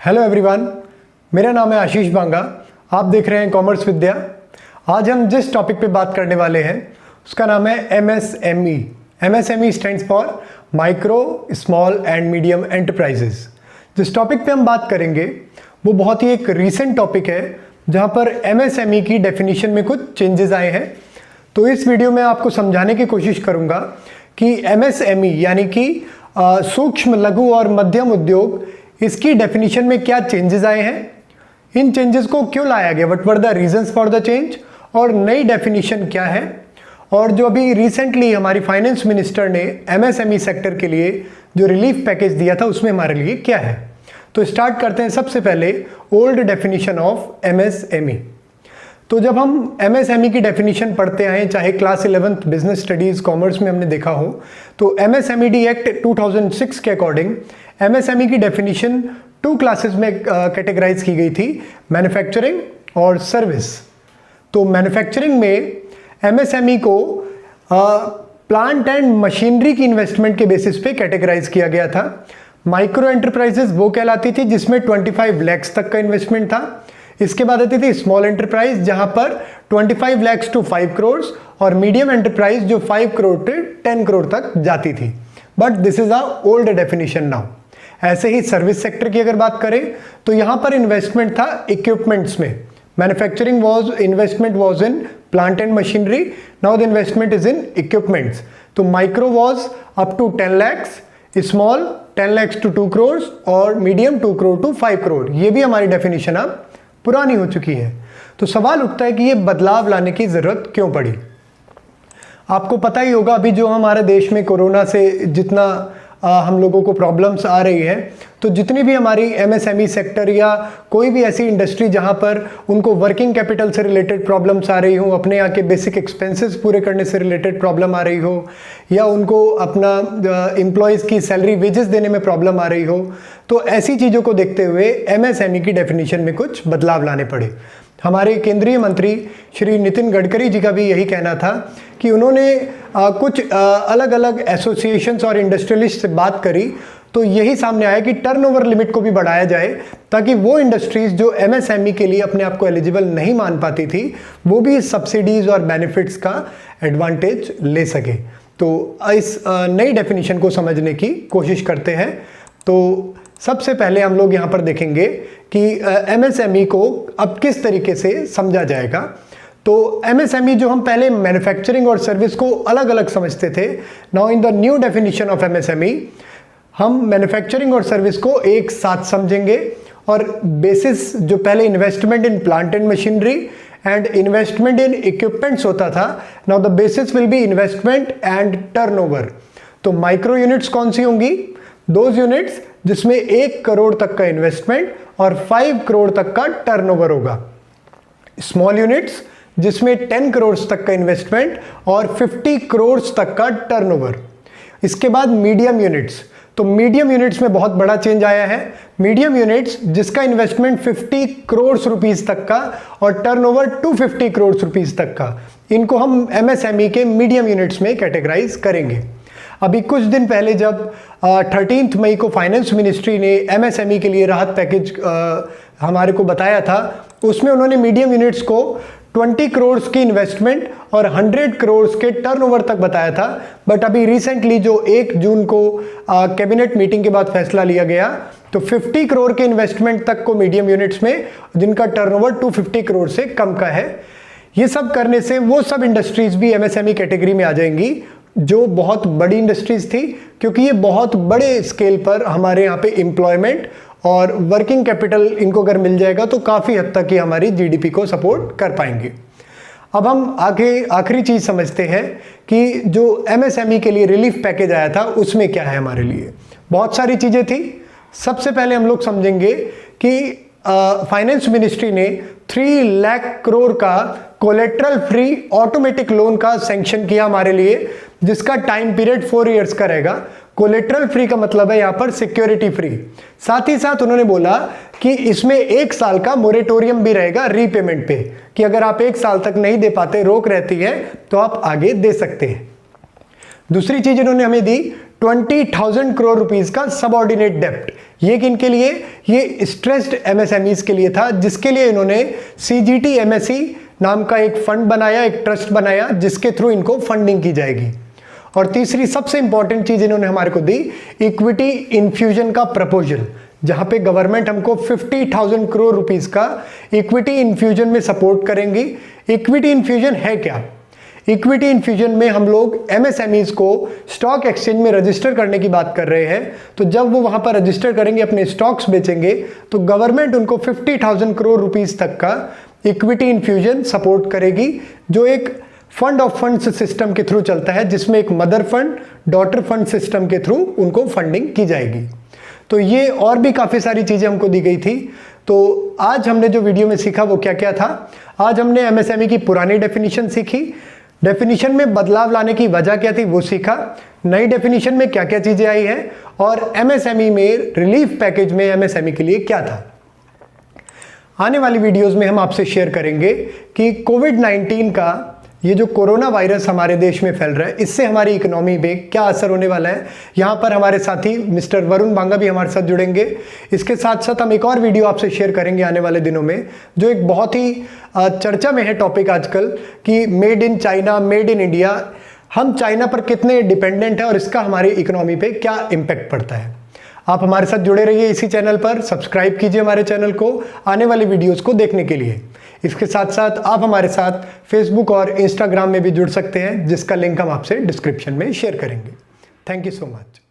Hello everyone, मेरा नाम है आशीष बांगा। आप देख रहे हैं कॉमर्स विद्या। आज हम जिस टॉपिक पे बात करने वाले हैं उसका नाम है MSME. MSME stands for micro small and medium enterprises. जिस टॉपिक पे हम बात करेंगे वो बहुत ही एक रीसेंट टॉपिक है जहाँ पर एमएसएमई की डेफिनेशन में कुछ चेंजेस आए हैं। तो इस वीडियो में आपको समझाने की कोशिश करूँगा कि एमएसएमई यानी कि सूक्ष्म लघु और मध्यम उद्योग, इसकी डेफिनेशन में क्या चेंजेस आए हैं, इन चेंजेस को क्यों लाया गया, what were the reasons for the change, और नई डेफिनेशन क्या है, और जो अभी रिसेंटली हमारी फाइनेंस मिनिस्टर ने एमएसएमई सेक्टर के लिए जो रिलीफ पैकेज दिया था उसमें हमारे लिए क्या है। तो स्टार्ट करते हैं सबसे पहले ओल्ड डेफिनेशन ऑफ एमएसएमई। तो जब हम एमएसएमई की डेफिनेशन पढ़ते आए, चाहे class 11th business studies commerce में हमने देखा हो, तो एमएसएमईडी एक्ट 2006 के अकॉर्डिंग एमएसएमई की डेफिनेशन 2 क्लासेस में कैटेगराइज की गई थी, मैन्युफैक्चरिंग और सर्विस। तो मैन्युफैक्चरिंग में एमएसएमई को प्लांट एंड मशीनरी की इन्वेस्टमेंट के बेसिस पे कैटेगराइज किया गया था। माइक्रो एंटरप्राइजेस वो कहलाती थी जिसमें 25 लाख तक का इन्वेस्टमेंट था। इसके बाद आती थी स्मॉल एंटरप्राइज जहां पर 25 लाख टू 5 करोड़, और मीडियम एंटरप्राइज जो 5 करोड़ से 10 करोड़ तक जाती थी। But this is a old definition now. ऐसे ही सर्विस सेक्टर की अगर बात करें तो यहां पर इन्वेस्टमेंट था इक्विपमेंट्स में। Manufacturing investment was in plant and machinery, now the investment is in equipments. तो micro was up to 10 lakh, small 10 lakh to 2 crore, और मीडियम 2 करोड़ टू 5 करोड़। ये भी हमारी डेफिनेशन अब पुरानी हो चुकी है। तो सवाल उठता है कि ये बदलाव लाने की जरूरत क्यों पड़ी। आपको पता ही होगा अभी जो हमारे देश में कोरोना से जितना हम लोगों को प्रॉब्लम्स आ रही है, तो जितनी भी हमारी एमएसएमई सेक्टर या कोई भी ऐसी इंडस्ट्री जहां पर उनको वर्किंग कैपिटल से रिलेटेड प्रॉब्लम्स आ रही हो, अपने यहाँ के बेसिक एक्सपेंसेस पूरे करने से रिलेटेड प्रॉब्लम आ रही हो, या उनको अपना एम्प्लॉयज़ की सैलरी वेजेस देने में प्रॉब्लम आ रही हो, तो ऐसी चीज़ों को देखते हुए एमएसएमई की डेफिनेशन में कुछ बदलाव लाने पड़े। हमारे केंद्रीय मंत्री श्री नितिन गडकरी जी का भी यही कहना था कि उन्होंने कुछ अलग अलग एसोसिएशंस और इंडस्ट्रियलिस्ट से बात करी, तो यही सामने आया कि टर्नओवर लिमिट को भी बढ़ाया जाए ताकि वो इंडस्ट्रीज जो एमएसएमई के लिए अपने आप को एलिजिबल नहीं मान पाती थी वो भी सब्सिडीज और बेनिफिट्स का एडवांटेज ले सके। तो इस नई डेफिनेशन को समझने की कोशिश करते हैं। तो सबसे पहले हम लोग यहाँ पर देखेंगे कि एमएसएमई को अब किस तरीके से समझा जाएगा। तो एमएसएमई जो हम पहले मैन्युफैक्चरिंग और सर्विस को अलग अलग समझते थे, now in the new definition of MSME हम मैन्युफैक्चरिंग और सर्विस को एक साथ समझेंगे, और बेसिस जो पहले investment in plant and machinery and investment in equipments होता था, now the basis will be investment and turnover. तो माइक्रो यूनिट्स कौन सी होंगी? दोज यूनिट्स जिसमें 1 करोड़ तक का इन्वेस्टमेंट और 5 करोड़ तक का टर्नओवर होगा। स्मॉल यूनिट्स जिसमें 10 करोड़ तक का इन्वेस्टमेंट और 50 करोड़ तक का टर्नओवर। इसके बाद मीडियम यूनिट्स। तो मीडियम यूनिट्स में बहुत बड़ा चेंज आया है। मीडियम यूनिट्स जिसका इन्वेस्टमेंट 50 करोड़ रुपीस तक का और टर्नओवर 250 करोड़ रुपीस तक का, इनको हम एमएसएमई के मीडियम यूनिट्स में कैटेगराइज करेंगे। अभी कुछ दिन पहले जब 13 मई को फाइनेंस मिनिस्ट्री ने एमएसएमई के लिए राहत पैकेज हमारे को बताया था, उसमें उन्होंने मीडियम यूनिट्स को 20 करोड़ की इन्वेस्टमेंट और 100 करोड़ के टर्नओवर तक बताया था। बट अभी रिसेंटली जो 1 जून को कैबिनेट मीटिंग के बाद फैसला लिया गया, तो 50 करोड़ के इन्वेस्टमेंट तक को मीडियम यूनिट्स में, जिनका टर्नओवर 250 करोड़ से कम का है। ये सब करने से वो सब इंडस्ट्रीज भी एमएसएमई कैटेगरी में आ जाएंगी जो बहुत बड़ी इंडस्ट्रीज थी, क्योंकि ये बहुत बड़े स्केल पर हमारे यहाँ पे एम्प्लॉयमेंट और वर्किंग कैपिटल इनको अगर मिल जाएगा तो काफ़ी हद तक ये हमारी जीडीपी को सपोर्ट कर पाएंगे। अब हम आगे आखिरी चीज़ समझते हैं कि जो एमएसएमई के लिए रिलीफ पैकेज आया था उसमें क्या है हमारे लिए। बहुत सारी चीज़ें थी। सबसे पहले हम लोग समझेंगे कि फाइनेंस मिनिस्ट्री ने 3 लाख करोड़ का कोलेट्रल फ्री ऑटोमेटिक लोन का सैंक्शन किया हमारे लिए, जिसका टाइम पीरियड 4 इयर्स का रहेगा। कोलेट्रल फ्री का मतलब है यहाँ पर सिक्योरिटी फ्री। साथ ही साथ उन्होंने बोला कि इसमें 1 साल का मोरेटोरियम भी रहेगा रीपेमेंट पे, कि अगर आप 1 साल तक नहीं दे पाते, रोक रहती है, तो आप आगे दे सकते हैं। दूसरी चीज इन्होंने हमें दी 20,000 करोड़ रुपीस का सबऑर्डिनेट डेप्ट, ये किनके लिए? ये स्ट्रेस्ड एमएसएमईज के लिए था, जिसके लिए इन्होंने CGTMSE नाम का एक फंड बनाया, एक ट्रस्ट बनाया, जिसके थ्रू इनको फंडिंग की जाएगी। और तीसरी सबसे इंपॉर्टेंट चीज इन्होंने हमारे को दी, इक्विटी इन्फ्यूजन का प्रपोजल, जहां पे गवर्नमेंट हमको 50,000 करोड़ रुपीस का इक्विटी इन्फ्यूजन में सपोर्ट करेंगी। इक्विटी इन्फ्यूजन है क्या? इक्विटी इन्फ्यूजन में हम लोग एमएसएमईज को स्टॉक एक्सचेंज में रजिस्टर करने की बात कर रहे हैं। तो जब वो वहां पर रजिस्टर करेंगे, अपने स्टॉक्स बेचेंगे, तो गवर्नमेंट उनको 50,000 करोड़ रुपीस तक का इक्विटी इन्फ्यूजन सपोर्ट करेगी, जो एक फंड ऑफ फंड्स सिस्टम के थ्रू चलता है, जिसमें एक mother fund daughter fund system के थ्रू उनको फंडिंग की जाएगी। तो ये और भी काफ़ी सारी चीज़ें हमको दी गई थी। तो आज हमने जो वीडियो में सीखा वो क्या क्या था? आज हमने एमएसएमई की पुरानी डेफिनेशन सीखी, डेफिनेशन में बदलाव लाने की वजह क्या थी वो सीखा, नई डेफिनेशन में क्या क्या चीज़ें आई हैं, और एमएसएमई में रिलीफ पैकेज में एमएसएमई के लिए क्या था। आने वाली वीडियोस में हम आपसे शेयर करेंगे कि कोविड-19 का ये जो कोरोना वायरस हमारे देश में फैल रहा है, इससे हमारी इकोनॉमी में क्या असर होने वाला है। यहाँ पर हमारे साथी मिस्टर वरुण बांगा भी हमारे साथ जुड़ेंगे। इसके साथ साथ हम एक और वीडियो आपसे शेयर करेंगे आने वाले दिनों में, जो एक बहुत ही चर्चा में है टॉपिक आजकल, कि made in China, made in India, हम चाइना पर कितने डिपेंडेंट हैं और इसका हमारी इकोनॉमी पे क्या इम्पैक्ट पड़ता है। आप हमारे साथ जुड़े रहिए इसी चैनल पर, सब्सक्राइब कीजिए हमारे चैनल को आने वाली वीडियोस को देखने के लिए। इसके साथ साथ आप हमारे साथ फेसबुक और इंस्टाग्राम में भी जुड़ सकते हैं, जिसका लिंक हम आपसे डिस्क्रिप्शन में शेयर करेंगे। Thank you so much.